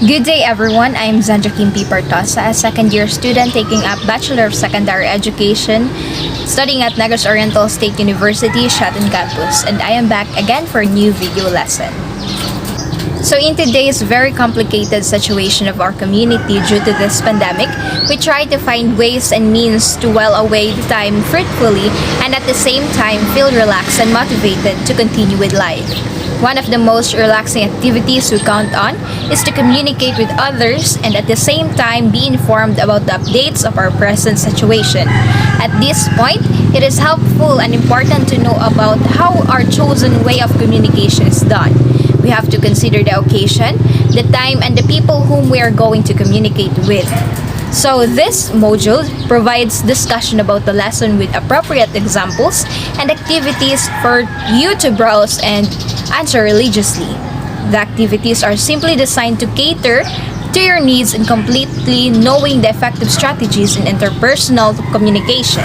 Good day everyone, I'm Zanjakim P. Partosa, a second-year student taking up Bachelor of Secondary Education, studying at Negros Oriental State University, Shatin Campus, and I am back again for a new video lesson. So in today's very complicated situation of our community due to this pandemic, we try to find ways and means to while away the time fruitfully and at the same time feel relaxed and motivated to continue with life. One of the most relaxing activities we count on is to communicate with others and at the same time be informed about the updates of our present situation. At this point, it is helpful and important to know about how our chosen way of communication is done. We have to consider the occasion, the time, and the people whom we are going to communicate with. So this module provides discussion about the lesson with appropriate examples and activities for you to browse and answer religiously. The activities are simply designed to cater to your needs and completely knowing the effective strategies in interpersonal communication.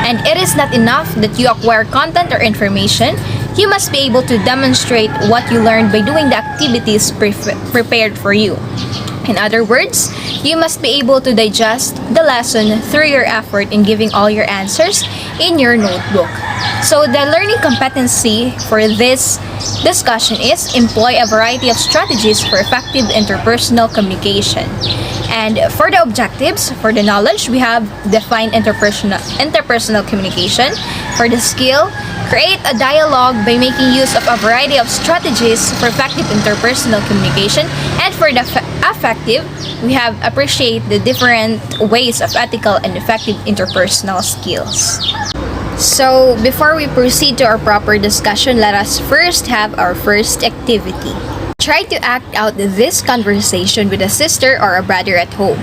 And it is not enough that you acquire content or information. You must be able to demonstrate what you learned by doing the activities prepared for you. In other words, you must be able to digest the lesson through your effort in giving all your answers in your notebook. So the learning competency for this discussion is employ a variety of strategies for effective interpersonal communication. And for the objectives, for the knowledge, we have defined interpersonal communication. For the skill, create a dialogue by making use of a variety of strategies for effective interpersonal communication. And for the affective, we have appreciate the different ways of ethical and effective interpersonal skills. So before we proceed to our proper discussion, let us first have our first activity. Try to act out this conversation with a sister or a brother at home.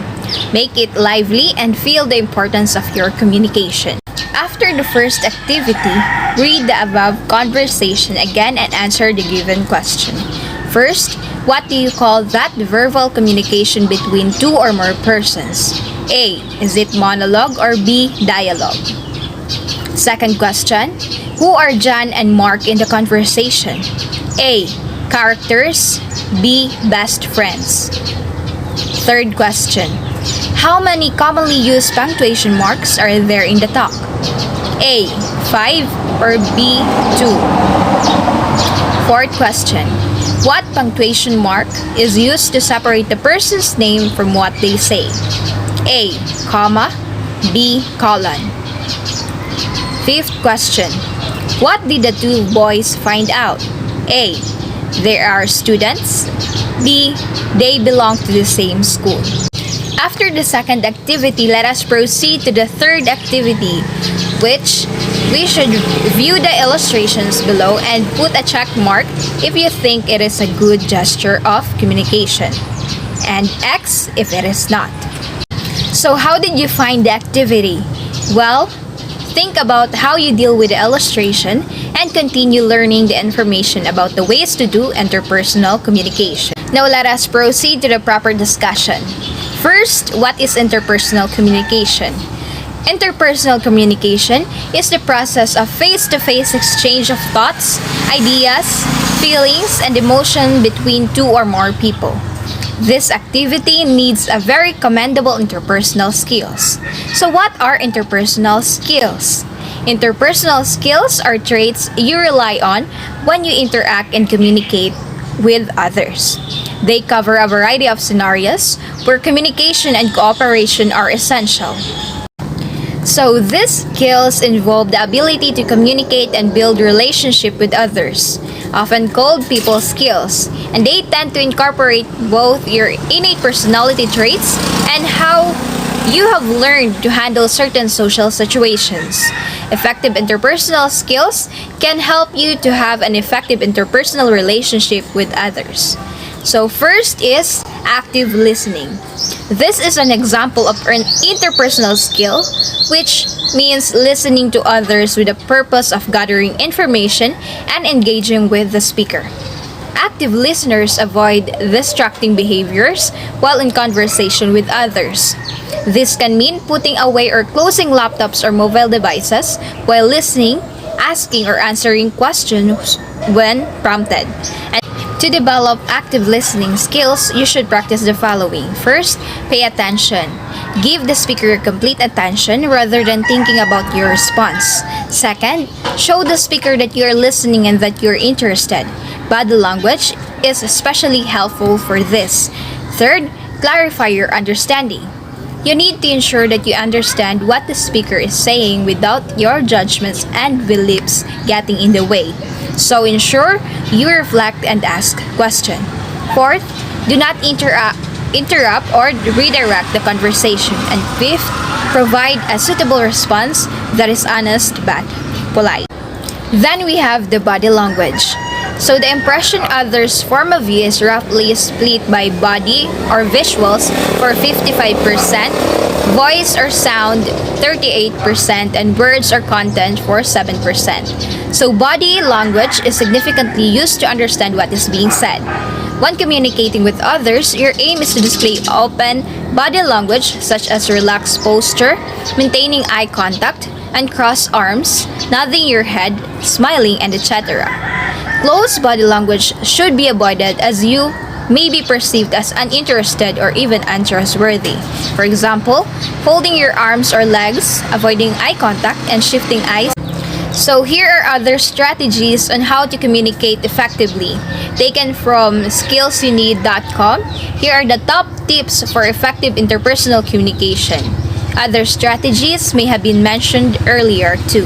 Make it lively and feel the importance of your communication. After the first activity, read the above conversation again and answer the given question. First, what do you call that verbal communication between two or more persons? A. Is it monologue or B. Dialogue? Second question, who are John and Mark in the conversation? A. Characters. B. Best friends. Third question, how many commonly used punctuation marks are there in the talk? A. 5 or B. 2. Fourth question, what punctuation mark is used to separate the person's name from what they say? A. Comma. B. Colon. Fifth question, what did the two boys find out? A. They are students. B. They belong to the same school. After the second activity, let us proceed to the third activity, which we should view the illustrations below and put a check mark if you think it is a good gesture of communication, and X if it is not. So how did you find the activity? Well, think about how you deal with the illustration and continue learning the information about the ways to do interpersonal communication. Now let us proceed to the proper discussion. First, what is interpersonal communication? Interpersonal communication is the process of face-to-face exchange of thoughts, ideas, feelings, and emotion between two or more people. This activity needs a very commendable interpersonal skills. So what are interpersonal skills? Interpersonal skills are traits you rely on when you interact and communicate with others. They cover a variety of scenarios where communication and cooperation are essential. So these skills involve the ability to communicate and build relationship with others, often called people skills, and they tend to incorporate both your innate personality traits and how you have learned to handle certain social situations. Effective interpersonal skills can help you to have an effective interpersonal relationship with others. So first is active listening. This is an example of an interpersonal skill, which means listening to others with the purpose of gathering information and engaging with the speaker. Active listeners avoid distracting behaviors while in conversation with others. This can mean putting away or closing laptops or mobile devices while listening, asking or answering questions when prompted. To develop active listening skills, you should practice the following. First, pay attention. Give the speaker complete attention rather than thinking about your response. Second, show the speaker that you are listening and that you are interested. Body language is especially helpful for this. Third, clarify your understanding. You need to ensure that you understand what the speaker is saying without your judgments and beliefs getting in the way. So ensure you reflect and ask questions. Fourth, do not interrupt or redirect the conversation. And fifth, provide a suitable response that is honest but polite. Then we have the body language. So the impression others form of you is roughly split by body or visuals for 55%, voice or sound 38%, and words or content for 7%. So body language is significantly used to understand what is being said. When communicating with others, your aim is to display open body language such as relaxed posture, maintaining eye contact, and crossed arms, nodding your head, smiling, and etc. Close body language should be avoided as you may be perceived as uninterested or even untrustworthy. For example, folding your arms or legs, avoiding eye contact, and shifting eyes. So here are other strategies on how to communicate effectively. Taken from skillsyouneed.com, here are the top tips for effective interpersonal communication. Other strategies may have been mentioned earlier too.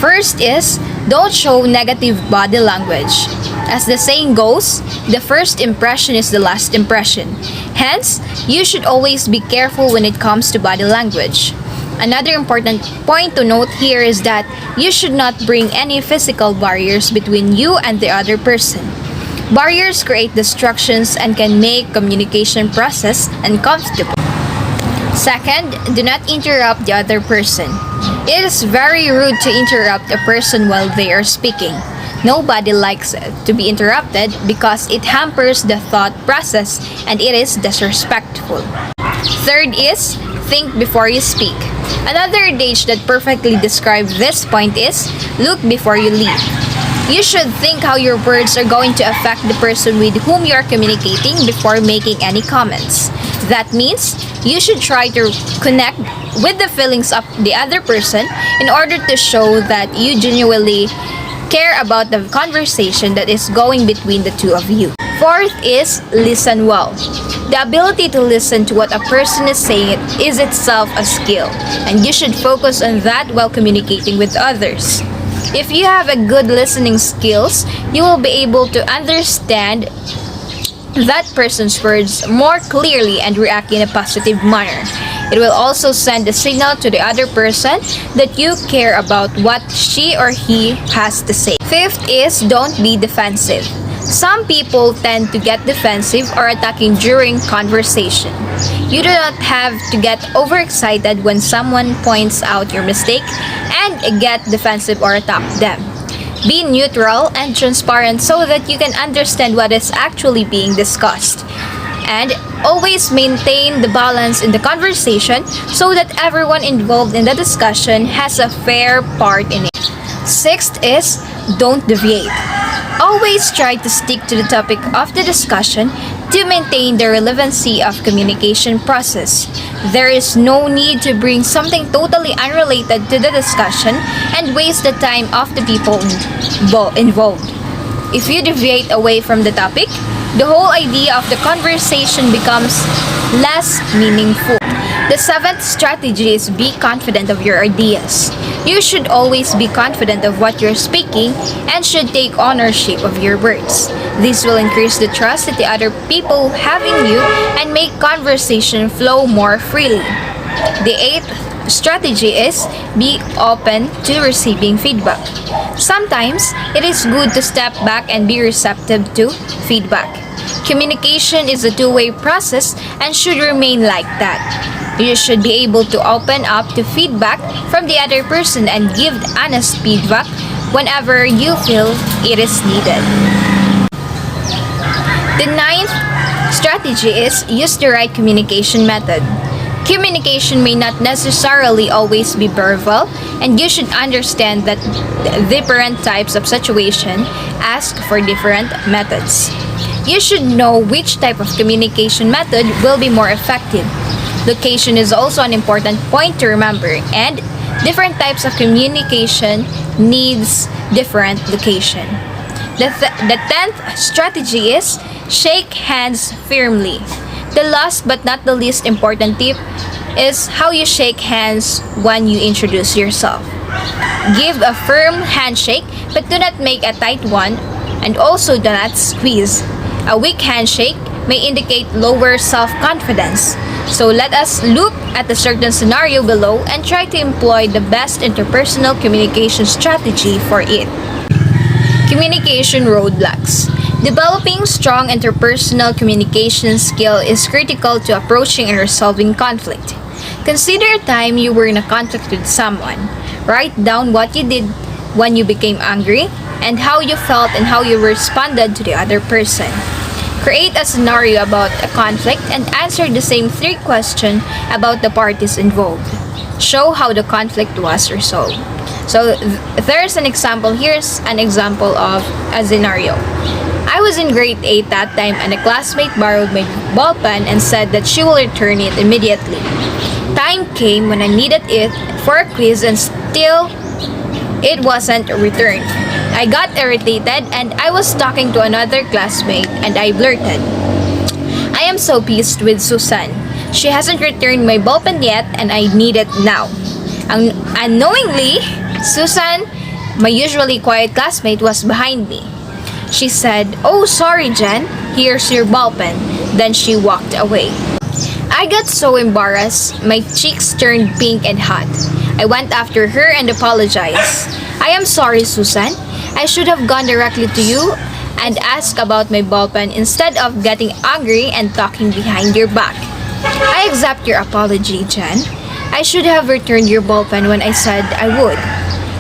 First is, don't show negative body language. As the saying goes, the first impression is the last impression. Hence, you should always be careful when it comes to body language. Another important point to note here is that you should not bring any physical barriers between you and the other person. Barriers create distractions and can make communication process uncomfortable. Second, do not interrupt the other person. It is very rude to interrupt a person while they are speaking. Nobody likes to be interrupted because it hampers the thought process and it is disrespectful. Third is, think before you speak. Another adage that perfectly describes this point is, look before you leave. You should think how your words are going to affect the person with whom you are communicating before making any comments. That means you should try to connect with the feelings of the other person in order to show that you genuinely care about the conversation that is going between the two of you. Fourth is, listen well. The ability to listen to what a person is saying is itself a skill, and you should focus on that while communicating with others. If you have a good listening skills, you will be able to understand that person's words more clearly and react in a positive manner. It will also send a signal to the other person that you care about what she or he has to say. Fifth is, don't be defensive. Some people tend to get defensive or attacking during conversation. You do not have to get overexcited when someone points out your mistake and get defensive or attack them. Be neutral and transparent so that you can understand what is actually being discussed. And always maintain the balance in the conversation so that everyone involved in the discussion has a fair part in it. Sixth is, don't deviate. Always try to stick to the topic of the discussion to maintain the relevancy of communication process. There is no need to bring something totally unrelated to the discussion and waste the time of the people involved. If you deviate away from the topic, the whole idea of the conversation becomes less meaningful. The seventh strategy is be confident of your ideas. You should always be confident of what you're speaking and should take ownership of your words. This will increase the trust that the other people have in you and make conversation flow more freely. The eighth strategy is be open to receiving feedback. Sometimes it is good to step back and be receptive to feedback. Communication is a two-way process and should remain like that. You should be able to open up to feedback from the other person and give honest feedback whenever you feel it is needed. The ninth strategy is use the right communication method. Communication may not necessarily always be verbal, and you should understand that different types of situation ask for different methods. You should know which type of communication method will be more effective. Location is also an important point to remember, and different types of communication needs different location. The 10th strategy is shake hands firmly. The last but not the least important tip is how you shake hands when you introduce yourself. Give a firm handshake but do not make a tight one, and also do not squeeze. A weak handshake may indicate lower self-confidence. So let us look at a certain scenario below and try to employ the best interpersonal communication strategy for it. Communication roadblocks. Developing strong interpersonal communication skill is critical to approaching and resolving conflict. Consider a time you were in a conflict with someone. Write down what you did when you became angry and how you felt and how you responded to the other person. Create a scenario about a conflict and answer the same 3 questions about the parties involved. Show how the conflict was resolved. So there's an example. Here's an example of a scenario. I was in grade 8 that time and a classmate borrowed my ball pen and said that she will return it immediately. Time came when I needed it for a quiz and still it wasn't returned. I got irritated and I was talking to another classmate and I blurted, "I am so pissed with Susan. She hasn't returned my ballpen yet and I need it now." Unknowingly, Susan, my usually quiet classmate, was behind me. She said, "Oh, sorry, Jen. Here's your ballpen." Then she walked away. I got so embarrassed. My cheeks turned pink and hot. I went after her and apologized. "I am sorry, Susan. I should have gone directly to you and asked about my ballpen instead of getting angry and talking behind your back." "I accept your apology, Jen. I should have returned your ballpen when I said I would.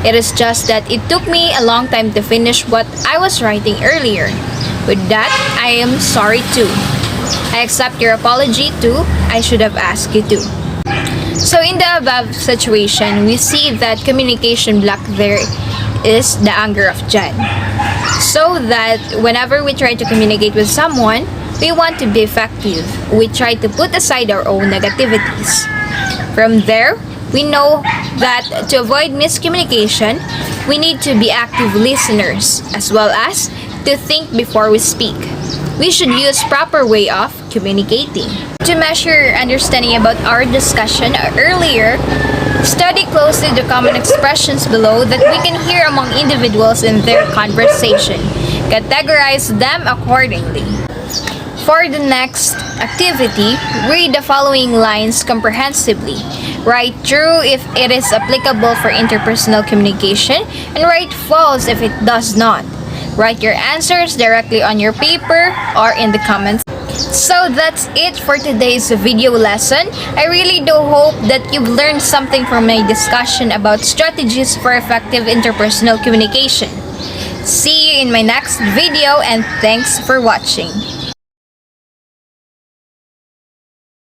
It is just that it took me a long time to finish what I was writing earlier. With that, I am sorry too. I accept your apology too. I should have asked you too." So in the above situation, we see that communication block there is the anger of Jen. So that whenever we try to communicate with someone, we want to be effective. We try to put aside our own negativities. From there, we know that to avoid miscommunication, we need to be active listeners as well as to think before we speak. We should use proper way of communicating. To measure your understanding about our discussion earlier, study closely the common expressions below that we can hear among individuals in their conversation. Categorize them accordingly. For the next activity, read the following lines comprehensively. Write true if it is applicable for interpersonal communication and write false if it does not. Write your answers directly on your paper or in the comments. So that's it for today's video lesson. I really do hope that you've learned something from my discussion about strategies for effective interpersonal communication. See you in my next video and thanks for watching.